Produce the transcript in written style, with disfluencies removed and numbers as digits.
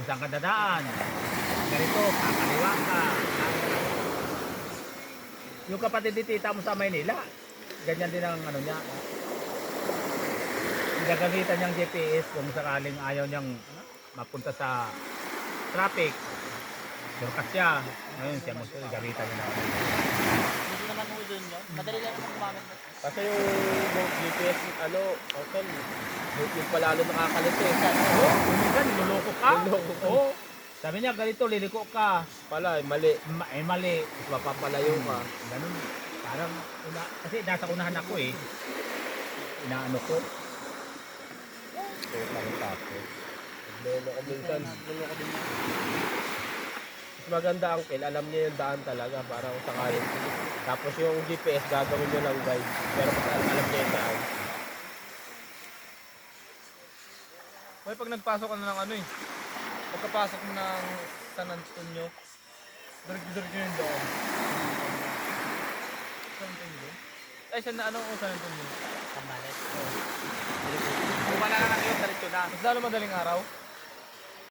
kung saan ka dadaan. Ganito, kakaliwa ka. Yung kapatid ni tita mo sa Maynila, ganyan din ang ano niya. Gagamitan niyang GPS kung sakaling ayaw niyang mapunta sa traffic. Surkas siya. Ngayon siya mo siya, gamitan niya na. Hindi naman mo doon yun. Madali lang naman gumamit. Kasi yung GPS, hotel, yung palalo nakakalito eh. Oo, minsan niloloko ka. Niloloko ka. Oo. Sabi niya, ganito, liliko ka. Pala, mali. Mali. Mapapalayo ka. Ganun. Parang, kasi nasa unahan ako eh. Inaano ko. Tapos. Naglolo ko minsan. Nagulo ko din. Mas maganda uncle, alam niya yung daan talaga para kung sakaling. Tapos yung GPS gagawin niyo lang guide. Pero mas alam niya yung daan. May pag nagpasok ka na ng ano eh. Pagkapasok mo ng San Antonio, diretso yung doon. San Antonio? Ay, saan na anong San Antonio? Kamalit. Kung wala na lang yun, diretso na. Mas lalo madaling araw.